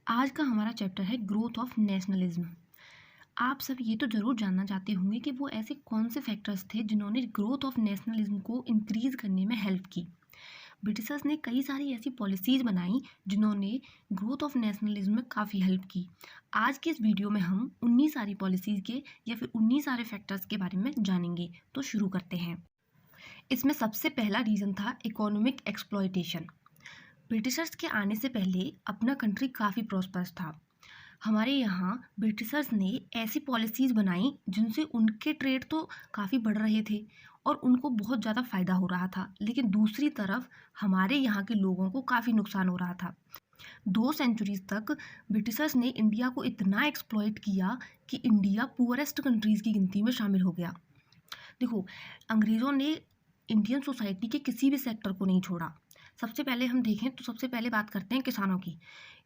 आज का हमारा चैप्टर है ग्रोथ ऑफ नेशनलिज्म। आप सब ये तो ज़रूर जानना चाहते होंगे कि वो ऐसे कौन से फैक्टर्स थे जिन्होंने ग्रोथ ऑफ नेशनलिज्म को इंक्रीज़ करने में हेल्प की। ब्रिटिशर्स ने कई सारी ऐसी पॉलिसीज़ बनाई जिन्होंने ग्रोथ ऑफ नेशनलिज्म में काफ़ी हेल्प की। आज के इस वीडियो में हम 19 सारी पॉलिसीज़ के या फिर 19 सारे फैक्टर्स के बारे में जानेंगे। तो शुरू करते हैं। इसमें सबसे पहला रीज़न था इकोनॉमिक एक्सप्लॉयटेशन। ब्रिटिशर्स के आने से पहले अपना कंट्री काफ़ी प्रॉस्पर्स था। हमारे यहाँ ब्रिटिशर्स ने ऐसी पॉलिसीज़ बनाई जिनसे उनके ट्रेड तो काफ़ी बढ़ रहे थे और उनको बहुत ज़्यादा फ़ायदा हो रहा था, लेकिन दूसरी तरफ हमारे यहाँ के लोगों को काफ़ी नुकसान हो रहा था। 2 सेंचुरीज तक ब्रिटिशर्स ने इंडिया को इतना एक्सप्लॉइट किया कि इंडिया पुअरेस्ट कंट्रीज़ की गिनती में शामिल हो गया। देखो, अंग्रेज़ों ने इंडियन सोसाइटी के किसी भी सेक्टर को नहीं छोड़ा। सबसे पहले हम देखें तो सबसे पहले बात करते हैं किसानों की।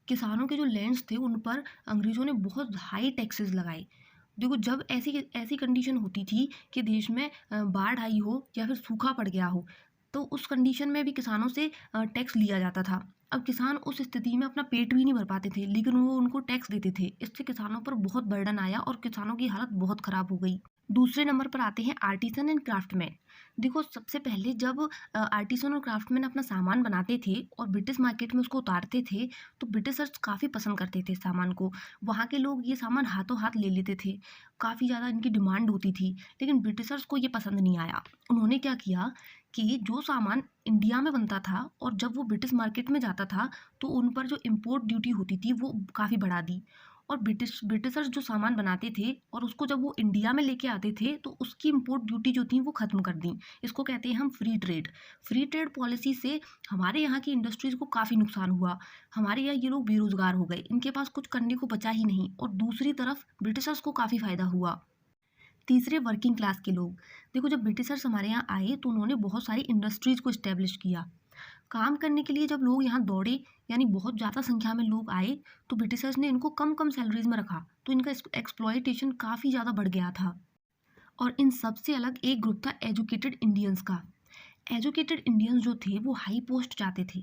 किसानों के जो लैंड्स थे उन पर अंग्रेज़ों ने बहुत हाई टैक्सेस लगाए। देखो, जब ऐसी ऐसी कंडीशन होती थी कि देश में बाढ़ आई हो या फिर सूखा पड़ गया हो, तो उस कंडीशन में भी किसानों से टैक्स लिया जाता था। अब किसान उस स्थिति में अपना पेट भी नहीं भर पाते थे, लेकिन वो उनको टैक्स देते थे। इससे किसानों पर बहुत बर्डन आया और किसानों की हालत बहुत ख़राब हो गई। दूसरे नंबर पर आते हैं आर्टिसन एंड क्राफ्टमैन। देखो, सबसे पहले जब आर्टिसन और क्राफ्टमैन अपना सामान बनाते थे और ब्रिटिश मार्केट में उसको उतारते थे, तो ब्रिटिशर्स काफ़ी पसंद करते थे सामान को। वहाँ के लोग ये सामान हाथों हाथ ले लेते थे। काफ़ी ज़्यादा इनकी डिमांड होती थी, लेकिन ब्रिटिशर्स को ये पसंद नहीं आया। उन्होंने क्या किया कि जो सामान इंडिया में बनता था और जब वो ब्रिटिश मार्केट में जाता था, तो उन पर जो इम्पोर्ट ड्यूटी होती थी वो काफ़ी बढ़ा दी। और ब्रिटिशर्स जो सामान बनाते थे और उसको जब वो इंडिया में लेके आते थे, तो उसकी इम्पोर्ट ड्यूटी जो थी वो ख़त्म कर दी। इसको कहते हैं हम free trade. Free trade policy से हमारे यहाँ की इंडस्ट्रीज़ को काफ़ी नुकसान हुआ। हमारे यहाँ ये लोग बेरोज़गार हो गए, इनके पास कुछ करने को बचा ही नहीं, और दूसरी तरफ ब्रिटिशर्स को काफ़ी फ़ायदा हुआ। तीसरे, वर्किंग क्लास के लोग। देखो, जब ब्रिटिशर्स हमारे यहाँ आए तो उन्होंने बहुत सारी इंडस्ट्रीज़ को इस्टेब्लिश किया। काम करने के लिए जब लोग यहाँ दौड़े, यानी बहुत ज़्यादा संख्या में लोग आए, तो ब्रिटिशर्स ने इनको कम कम सैलरीज में रखा, तो इनका एक्सप्लॉयटेशन काफ़ी ज़्यादा बढ़ गया था। और इन सबसे अलग एक ग्रुप था एजुकेटेड इंडियंस का। एजुकेटेड इंडियंस जो थे वो हाई पोस्ट चाहते थे,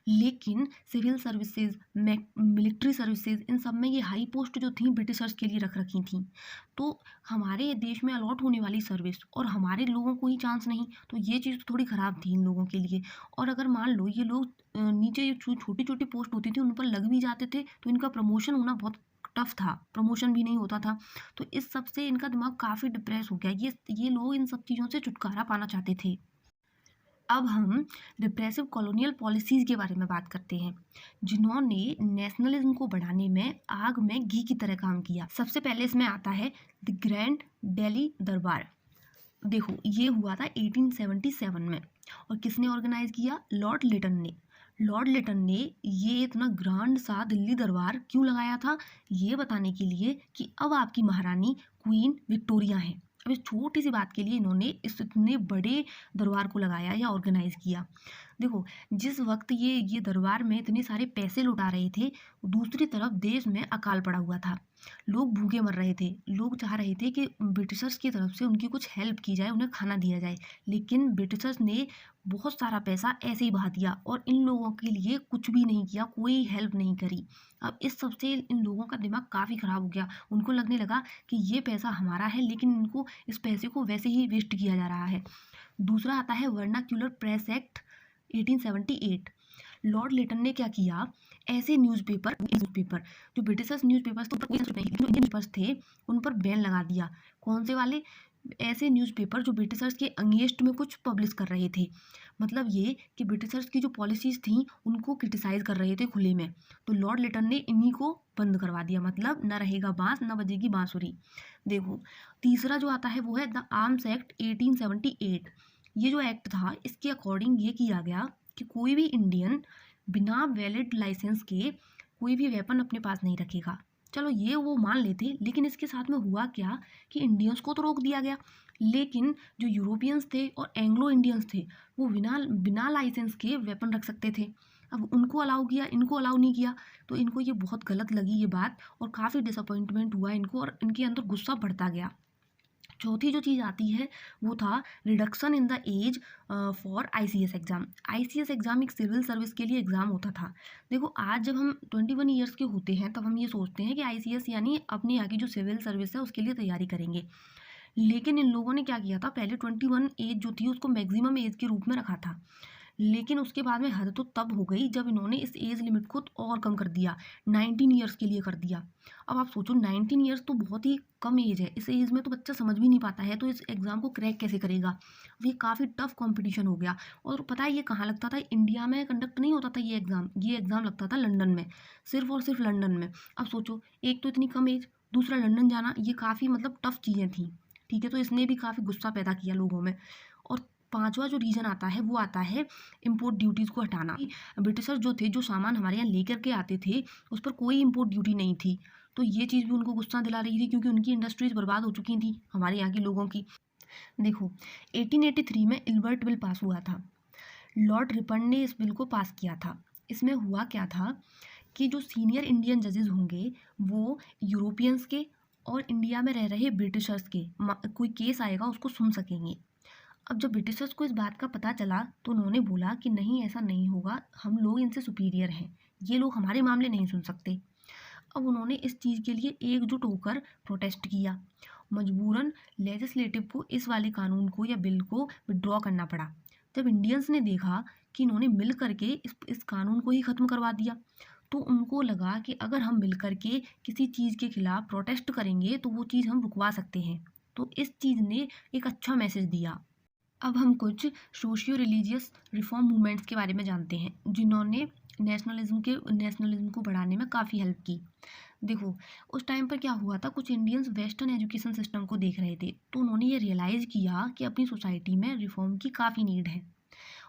लेकिन सिविल सर्विसेज, मिलिट्री सर्विसेज, इन सब में ये हाई पोस्ट जो थी ब्रिटिशर्स के लिए रख रखी थी। तो हमारे देश में अलॉट होने वाली सर्विस और हमारे लोगों को ही चांस नहीं, तो ये चीज़ थोड़ी ख़राब थी इन लोगों के लिए। और अगर मान लो ये लोग नीचे जो छोटी छोटी पोस्ट होती थी उन पर लग भी जाते थे, तो इनका प्रमोशन होना बहुत टफ था, प्रमोशन भी नहीं होता था। तो इस सब से इनका दिमाग काफ़ी डिप्रेस हो गया। ये लोग इन सब चीज़ों से छुटकारा पाना चाहते थे। अब हम रिप्रेसिव कॉलोनियल पॉलिसीज़ के बारे में बात करते हैं, जिन्होंने नेशनलिज्म को बढ़ाने में आग में घी की तरह काम किया। सबसे पहले इसमें आता है द ग्रैंड दिल्ली दरबार। देखो, ये हुआ था 1877 में, और किसने ऑर्गेनाइज किया? लॉर्ड लिटन ने। लॉर्ड लिटन ने ये इतना ग्रांड सा दिल्ली दरबार क्यों लगाया था? ये बताने के लिए कि अब आपकी महारानी क्वीन विक्टोरिया हैं। अब इस छोटी सी बात के लिए इन्होंने इस इतने बड़े दरबार को लगाया या ऑर्गेनाइज किया। देखो, जिस वक्त ये दरबार में इतने सारे पैसे लुटा रहे थे, दूसरी तरफ देश में अकाल पड़ा हुआ था। लोग भूखे मर रहे थे। लोग चाह रहे थे कि ब्रिटिशर्स की तरफ से उनकी कुछ हेल्प की जाए, उन्हें खाना दिया जाए, लेकिन ब्रिटिशर्स ने बहुत सारा पैसा ऐसे ही बहा दिया और इन लोगों के लिए कुछ भी नहीं किया, कोई हेल्प नहीं करी। अब इस सब से इन लोगों का दिमाग काफ़ी ख़राब हो गया। उनको लगने लगा कि ये पैसा हमारा है, लेकिन इनको इस पैसे को वैसे ही वेस्ट किया जा रहा है। दूसरा आता है vernacular press act 1878। Lord Lytton ने क्या किया? ऐसे न्यूज़पेपर जो ब्रिटिशर्स न्यूज़पेपर्स थे, उन पर कोई सेंसर नहीं, जो इंडियन न्यूज़पेपर्स थे उन पर बैन लगा दिया। कौन से वाले? ऐसे न्यूज़पेपर जो ब्रिटिशर्स के अगेंस्ट में कुछ पब्लिश कर रहे थे। मतलब ये कि ब्रिटिशर्स की जो पॉलिसीज़ थी उनको क्रिटिसाइज़ कर रहे थे खुले में, तो लॉर्ड लिटन ने इन्हीं को बंद करवा दिया। मतलब न रहेगा बांस, न बजेगी बांसुरी। देखो, तीसरा जो आता है वो है द आर्म्स एक्ट 1878। ये जो एक्ट था, इसके अकॉर्डिंग ये किया गया कि कोई भी इंडियन बिना वैलिड लाइसेंस के कोई भी वेपन अपने पास नहीं रखेगा। चलो, ये वो मान लेते, लेकिन इसके साथ में हुआ क्या कि इंडियंस को तो रोक दिया गया, लेकिन जो यूरोपियंस थे और एंग्लो इंडियंस थे वो बिना बिना लाइसेंस के वेपन रख सकते थे। अब उनको अलाउ किया, इनको अलाउ नहीं किया, तो इनको ये बहुत गलत लगी ये बात और काफ़ी डिसअपॉइंटमेंट हुआ इनको और इनके अंदर गुस्सा बढ़ता गया। चौथी जो चीज़ आती है वो था reduction in the age for ICS exam. ICS exam एक सिविल सर्विस के लिए एग्ज़ाम होता था। देखो आज जब हम 21 ईयर्स के होते हैं तब हम ये सोचते हैं कि आईसीएस यानी अपने यहाँ की जो सिविल सर्विस है उसके लिए तैयारी करेंगे। लेकिन इन लोगों ने क्या किया था, पहले 21 एज जो थी उसको मैक्सिमम एज के रूप में रखा था। लेकिन उसके बाद में हद तो तब हो गई जब इन्होंने इस एज लिमिट को और कम कर दिया, 19 ईयर्स के लिए कर दिया। अब आप सोचो 19 ईयर्स तो बहुत ही कम एज है, इस एज में तो बच्चा समझ भी नहीं पाता है, तो इस एग्ज़ाम को क्रैक कैसे करेगा। ये काफ़ी टफ कंपटीशन हो गया। और पता है ये कहाँ लगता था, इंडिया में कंडक्ट नहीं होता था ये एग्ज़ाम लगता था लंदन में, सिर्फ और सिर्फ लंदन में। अब सोचो एक तो इतनी कम एज, दूसरा लंदन जाना, ये काफ़ी मतलब टफ चीज़ें थी। ठीक है, तो इसने भी काफ़ी गुस्सा पैदा किया लोगों में। और पांचवा जो रीज़न आता है वो आता है इम्पोर्ट ड्यूटीज़ को हटाना। ब्रिटिशर्स जो थे, जो सामान हमारे यहाँ लेकर के आते थे उस पर कोई इम्पोर्ट ड्यूटी नहीं थी। तो ये चीज़ भी उनको गुस्सा दिला रही थी क्योंकि उनकी इंडस्ट्रीज बर्बाद हो चुकी थी हमारे यहाँ के लोगों की। देखो 1883 में इल्बर्ट बिल पास हुआ था। लॉर्ड रिपन ने इस बिल को पास किया था। इसमें हुआ क्या था कि जो सीनियर इंडियन जजेस होंगे वो यूरोपियंस के और इंडिया में रह रहे ब्रिटिशर्स के कोई केस आएगा उसको सुन सकेंगे। अब जब ब्रिटिशर्स को इस बात का पता चला तो उन्होंने बोला कि नहीं ऐसा नहीं होगा, हम लोग इनसे सुपीरियर हैं, ये लोग हमारे मामले नहीं सुन सकते। अब उन्होंने इस चीज़ के लिए एकजुट होकर प्रोटेस्ट किया। मजबूरन लेजिस्लेटिव को इस वाले कानून को या बिल को विड्रॉ करना पड़ा। जब इंडियंस ने देखा कि इन्होंने मिल करके इस कानून को ही ख़त्म करवा दिया तो उनको लगा कि अगर हम मिल करके किसी चीज़ के खिलाफ प्रोटेस्ट करेंगे तो वो चीज़ हम रुकवा सकते हैं। तो इस चीज़ ने एक अच्छा मैसेज दिया। अब हम कुछ सोशियो रिलीजियस रिफॉर्म मूवमेंट्स के बारे में जानते हैं जिन्होंने नेशनलिज्म को बढ़ाने में काफ़ी हेल्प की। देखो उस टाइम पर क्या हुआ था, कुछ इंडियंस वेस्टर्न एजुकेशन सिस्टम को देख रहे थे तो उन्होंने ये रियलाइज़ किया कि अपनी सोसाइटी में रिफॉर्म की काफ़ी नीड है।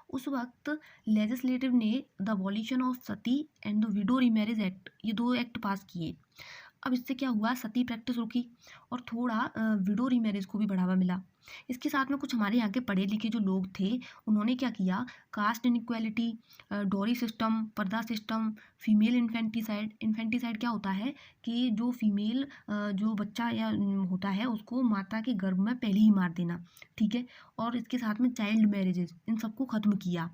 उस वक्त लेजिस्लेटिव ने the abolition of Sati and the widow remarriage act, ये दो एक्ट पास किए। अब इससे क्या हुआ, सती प्रैक्टिस रुकी और थोड़ा विडो रीमैरिज को भी बढ़ावा मिला। इसके साथ में कुछ हमारे यहाँ के पढ़े लिखे जो लोग थे उन्होंने क्या किया, कास्ट इनइक्वालिटी, डॉरी सिस्टम, पर्दा सिस्टम, फीमेल इन्फेंटिसाइड क्या होता है कि जो फीमेल जो बच्चा या होता है उसको माता के गर्भ में पहले ही मार देना। ठीक है, और इसके साथ में चाइल्ड मैरिजेज, इन सबको ख़त्म किया।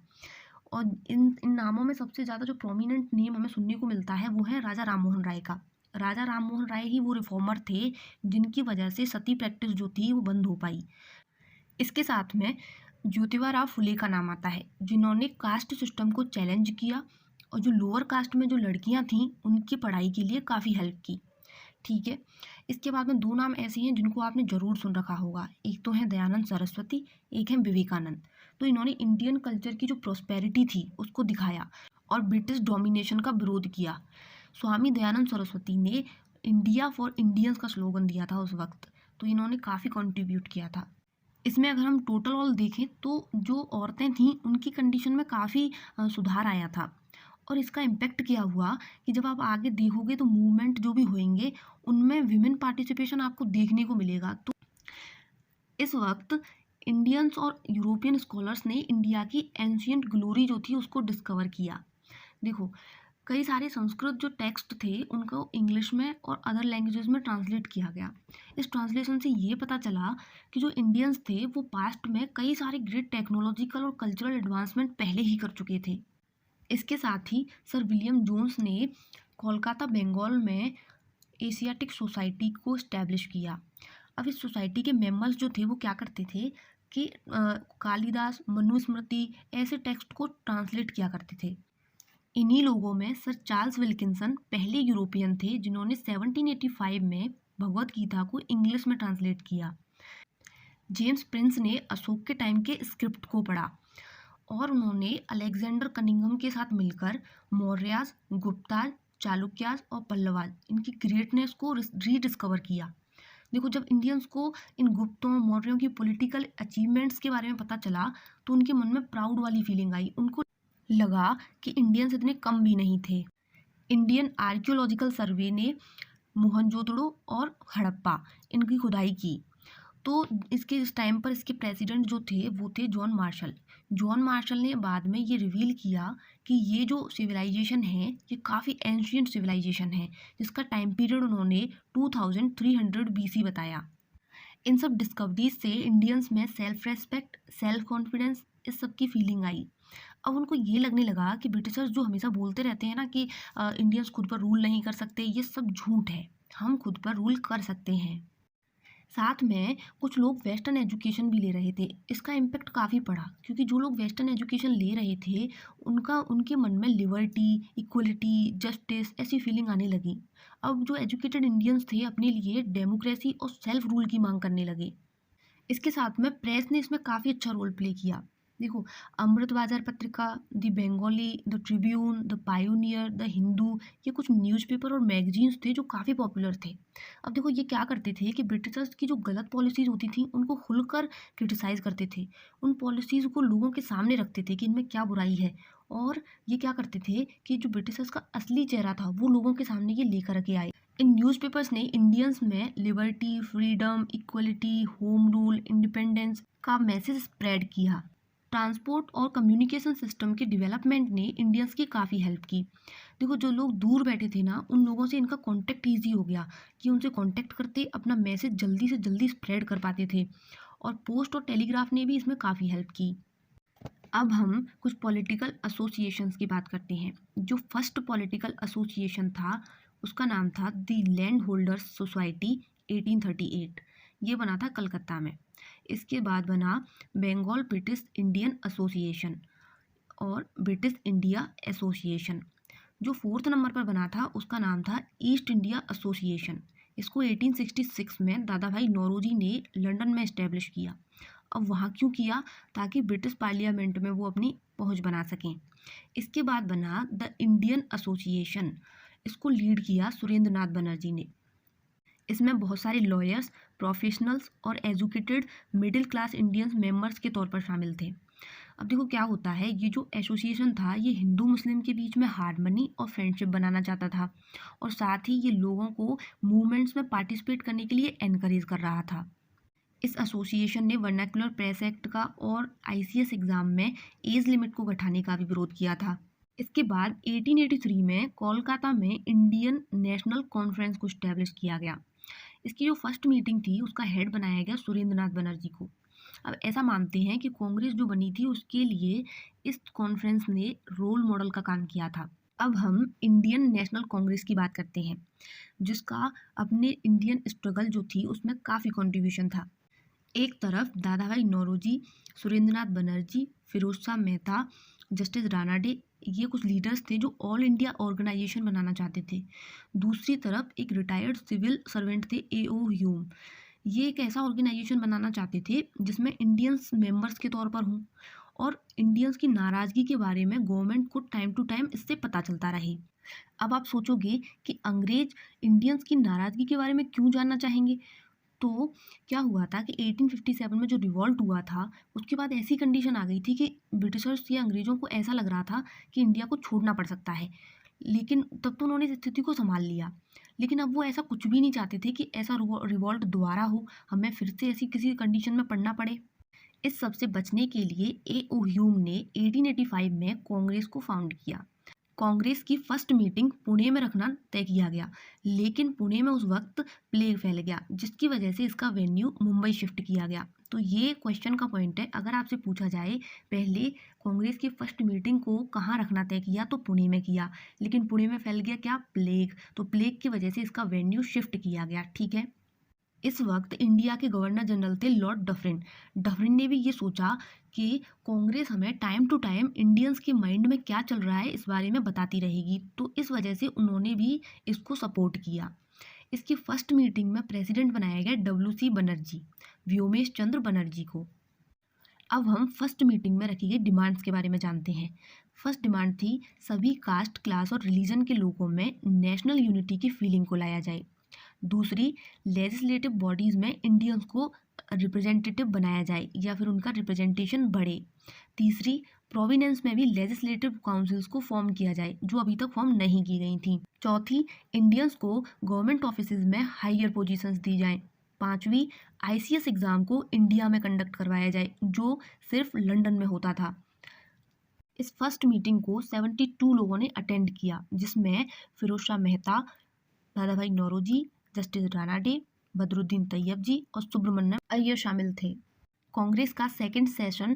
और इन इन नामों में सबसे ज़्यादा जो प्रोमिनेंट नेम हमें सुनने को मिलता है वो है राजा राम मोहन राय का। राजा राम मोहन राय ही वो रिफॉर्मर थे जिनकी वजह से सती प्रैक्टिस जो थी वो बंद हो पाई। इसके साथ में ज्योतिबा राव फुले का नाम आता है जिन्होंने कास्ट सिस्टम को चैलेंज किया और जो लोअर कास्ट में जो लड़कियां थीं उनकी पढ़ाई के लिए काफ़ी हेल्प की। ठीक है, इसके बाद में दो नाम ऐसे हैं जिनको आपने ज़रूर सुन रखा होगा, एक तो है दयानंद सरस्वती, एक है विवेकानंद। तो इन्होंने इंडियन कल्चर की जो प्रॉस्पेरिटी थी उसको दिखाया और ब्रिटिश डोमिनेशन का विरोध किया। स्वामी दयानंद सरस्वती ने इंडिया फॉर इंडियंस का स्लोगन दिया था उस वक्त, तो इन्होंने काफ़ी कंट्रीब्यूट किया था। इसमें अगर हम टोटल ऑल देखें तो जो औरतें थीं उनकी कंडीशन में काफ़ी सुधार आया था। और इसका इम्पैक्ट क्या हुआ कि जब आप आगे देखोगे तो मूवमेंट जो भी होंगे उनमें विमेन पार्टिसिपेशन आपको देखने को मिलेगा। तो इस वक्त इंडियंस और यूरोपियन स्कॉलर्स ने इंडिया की एंशियंट ग्लोरी जो थी उसको डिस्कवर किया। देखो कई सारे संस्कृत जो टेक्स्ट थे उनको इंग्लिश में और अदर लैंग्वेजेस में ट्रांसलेट किया गया। इस ट्रांसलेशन से ये पता चला कि जो इंडियंस थे वो पास्ट में कई सारे ग्रेट टेक्नोलॉजिकल और कल्चरल एडवांसमेंट पहले ही कर चुके थे। इसके साथ ही सर विलियम जोन्स ने कोलकाता बंगाल में एशियाटिक सोसाइटी को इस्टेब्लिश किया। अब इस सोसाइटी के मेंबर्स जो थे वो क्या करते थे कि कालिदास, मनुस्मृति ऐसे टेक्स्ट को ट्रांसलेट किया करते थे। इन्हीं लोगों में सर चार्ल्स विल्किंसन पहले यूरोपियन थे जिन्होंने 1785 में भगवत गीता को इंग्लिश में ट्रांसलेट किया। जेम्स प्रिंस ने अशोक के टाइम के स्क्रिप्ट को पढ़ा और उन्होंने अलेक्जेंडर कनिंघम के साथ मिलकर मौर्यास, गुप्ताज, चालुक्यास और पल्लवाज इनकी ग्रेटनेस को रीडिस्कवर किया। देखो जब इंडियंस को इन गुप्तों मौर्यों की पॉलिटिकल अचीवमेंट्स के बारे में पता चला तो उनके मन में प्राउड वाली फीलिंग आई। उनको लगा कि इंडियंस इतने कम भी नहीं थे। इंडियन आर्कियोलॉजिकल सर्वे ने मोहनजोदड़ो और हड़प्पा इनकी खुदाई की। तो इसके इस टाइम पर इसके प्रेसिडेंट जो थे वो थे जॉन मार्शल। जॉन मार्शल ने बाद में ये रिवील किया कि ये जो सिविलाइजेशन है ये काफ़ी एंशियंट सिविलाइजेशन है जिसका टाइम पीरियड उन्होंने 2300 BC बताया। इन सब डिस्कवरीज से इंडियंस में सेल्फ रेस्पेक्ट, सेल्फ कॉन्फिडेंस, इस सब की फीलिंग आई। अब उनको ये लगने लगा कि ब्रिटिशर्स जो हमेशा बोलते रहते हैं ना कि इंडियंस खुद पर रूल नहीं कर सकते, ये सब झूठ है, हम खुद पर रूल कर सकते हैं। साथ में कुछ लोग वेस्टर्न एजुकेशन भी ले रहे थे। इसका इम्पैक्ट काफ़ी पड़ा क्योंकि जो लोग वेस्टर्न एजुकेशन ले रहे थे उनके मन में लिबर्टी, इक्वलिटी, जस्टिस ऐसी फीलिंग आने लगी। अब जो एजुकेटेड इंडियंस थे अपने लिए डेमोक्रेसी और सेल्फ रूल की मांग करने लगे। इसके साथ में प्रेस ने इसमें काफ़ी अच्छा रोल प्ले किया। देखो, अमृत बाजार पत्रिका, the Bengali, the Tribune, the pioneer, the Hindu, ये कुछ न्यूज़पेपर और मैगजीन्स थे जो काफ़ी पॉपुलर थे। अब देखो ये क्या करते थे कि ब्रिटिशर्स की जो गलत पॉलिसीज़ होती थी उनको खुलकर क्रिटिसाइज़ करते थे। उन पॉलिसीज़ को लोगों के सामने रखते थे कि इनमें क्या बुराई है। और ये क्या करते थे कि जो ब्रिटिशर्स का असली चेहरा था वो लोगों के सामने ये लेकर के आए। इन न्यूज़पेपर्स ने इंडियंस में liberty, freedom, equality, home rule, independence का मैसेज स्प्रेड किया। ट्रांसपोर्ट और कम्युनिकेशन सिस्टम के डेवलपमेंट ने इंडियंस की काफ़ी हेल्प की। देखो जो लोग दूर बैठे थे ना उन लोगों से इनका कांटेक्ट ईजी हो गया कि उनसे कांटेक्ट करते अपना मैसेज जल्दी से जल्दी स्प्रेड कर पाते थे। और पोस्ट और टेलीग्राफ ने भी इसमें काफ़ी हेल्प की। अब हम कुछ पॉलिटिकल एसोसिएशंस की बात करते हैं। जो फर्स्ट पॉलिटिकल एसोसिएशन था उसका नाम था द लैंड होल्डर्स सोसाइटी 1838। ये बना था कलकत्ता में। इसके बाद बना बंगाल ब्रिटिश इंडियन एसोसिएशन और ब्रिटिश इंडिया एसोसिएशन। जो फोर्थ नंबर पर बना था उसका नाम था ईस्ट इंडिया एसोसिएशन। इसको 1866 में दादा भाई नौरोजी ने लंदन में इस्टेब्लिश किया। अब वहाँ क्यों किया? ताकि ब्रिटिश पार्लियामेंट में वो अपनी पहुँच बना सकें। इसके बाद बना द इंडियन एसोसिएशन। इसको लीड किया सुरेंद्र नाथ बनर्जी ने। इसमें बहुत सारे लॉयर्स, प्रोफेशनल्स और educated middle class Indians members के तौर पर शामिल थे। अब देखो क्या होता है, ये जो एसोसिएशन था ये हिंदू मुस्लिम के बीच में हार्मनी और फ्रेंडशिप बनाना चाहता था और साथ ही ये लोगों को मूवमेंट्स में पार्टिसिपेट करने के लिए एनकरेज कर रहा था। इस एसोसिएशन ने वर्नाकुलर प्रेस एक्ट का और आईसीएस एग्ज़ाम में एज लिमिट को घटाने का भी विरोध किया था। इसके बाद 1883 में कोलकाता में इंडियन नेशनल कॉन्फ्रेंस को इस्टेब्लिश किया गया। इसकी जो फर्स्ट मीटिंग थी उसका हेड बनाया गया सुरेंद्र नाथ बनर्जी को। अब ऐसा मानते हैं कि कांग्रेस जो बनी थी उसके लिए इस कॉन्फ्रेंस ने रोल मॉडल का काम किया था। अब हम इंडियन नेशनल कांग्रेस की बात करते हैं जिसका अपने इंडियन स्ट्रगल जो थी उसमें काफ़ी कंट्रीब्यूशन था। एक तरफ दादा भाई नौरोजी, सुरेंद्र नाथ बनर्जी, फिरोज शाह मेहता, जस्टिस रानाडे, ये कुछ लीडर्स थे जो ऑल इंडिया ऑर्गेनाइजेशन बनाना चाहते थे। दूसरी तरफ एक रिटायर्ड सिविल सर्वेंट थे ए.ओ. ह्यूम। ये एक ऐसा ऑर्गेनाइजेशन बनाना चाहते थे जिसमें इंडियंस मेंबर्स के तौर पर हों और इंडियंस की नाराज़गी के बारे में गवर्नमेंट को टाइम टू टाइम इससे पता चलता रहे। अब आप सोचोगे कि अंग्रेज इंडियंस की नाराज़गी के बारे में क्यों जानना चाहेंगे? तो क्या हुआ था कि 1857 में जो रिवॉल्ट हुआ था उसके बाद ऐसी कंडीशन आ गई थी कि ब्रिटिशर्स या अंग्रेज़ों को ऐसा लग रहा था कि इंडिया को छोड़ना पड़ सकता है। लेकिन तब तो उन्होंने इस स्थिति को संभाल लिया। लेकिन अब वो ऐसा कुछ भी नहीं चाहते थे कि ऐसा रिवॉल्ट दोबारा हो, हमें फिर से ऐसी किसी कंडीशन में पड़ना पड़े। इस सब से बचने के लिए ए.ओ. ह्यूम ने 1885 में कांग्रेस को फाउंड किया। कांग्रेस की फर्स्ट मीटिंग पुणे में रखना तय किया गया, लेकिन पुणे में उस वक्त प्लेग फैल गया जिसकी वजह से इसका वेन्यू मुंबई शिफ्ट किया गया। तो ये क्वेश्चन का पॉइंट है, अगर आपसे पूछा जाए पहले कांग्रेस की फर्स्ट मीटिंग को कहाँ रखना तय किया तो पुणे में किया, लेकिन पुणे में फैल गया क्या? प्लेग। तो प्लेग की वजह से इसका वेन्यू शिफ्ट किया गया। ठीक है। इस वक्त इंडिया के गवर्नर जनरल थे लॉर्ड डफरिन। डफरिन ने भी ये सोचा कि कांग्रेस हमें टाइम टू टाइम इंडियंस के माइंड में क्या चल रहा है इस बारे में बताती रहेगी, तो इस वजह से उन्होंने भी इसको सपोर्ट किया। इसकी फर्स्ट मीटिंग में प्रेसिडेंट बनाया गया डब्ल्यू.सी. बनर्जी, व्योमेश चंद्र बनर्जी को। अब हम फर्स्ट मीटिंग में रखी गई डिमांड्स के बारे में जानते हैं। फर्स्ट डिमांड थी सभी कास्ट, क्लास और रिलीजन के लोगों में नेशनल यूनिटी की फीलिंग को लाया जाए। दूसरी, लेजिस्लेटिव बॉडीज़ में इंडियंस को रिप्रेजेंटेटिव बनाया जाए या फिर उनका रिप्रेजेंटेशन बढ़े। तीसरी, प्रोविनेंस में भी लेजिस्लेटिव काउंसिल्स को फॉर्म किया जाए जो अभी तक फॉर्म नहीं की गई थी। चौथी, इंडियंस को गवर्नमेंट ऑफिसेज में हायर पोजीशंस दी जाएं। पांचवी, आईसीएस एग्ज़ाम को इंडिया में कंडक्ट करवाया जाए जो सिर्फ लंदन में होता था। इस फर्स्ट मीटिंग को 72 लोगों ने अटेंड किया जिसमें फिरोज शाह मेहता, दादा भाई नौरोजी, जस्टिस रानाडे, बदरुद्दीन तैयब जी और सुब्रमण्यम अय्यर शामिल थे। कांग्रेस का सेकंड सेशन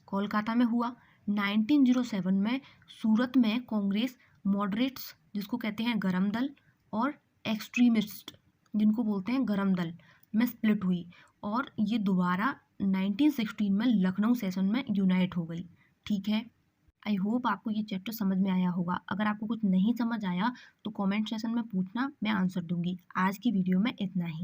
कोलकाता में हुआ। 1907 में सूरत में कांग्रेस मॉडरेट्स, जिसको कहते हैं गरम दल, और एक्सट्रीमिस्ट, जिनको बोलते हैं गरम दल, में स्प्लिट हुई और ये दोबारा 1916 में लखनऊ सेशन में यूनाइट हो गई। ठीक है, आई होप आपको ये चैप्टर समझ में आया होगा। अगर आपको कुछ नहीं समझ आया तो कमेंट सेशन में पूछना, मैं आंसर दूंगी। आज की वीडियो में इतना ही।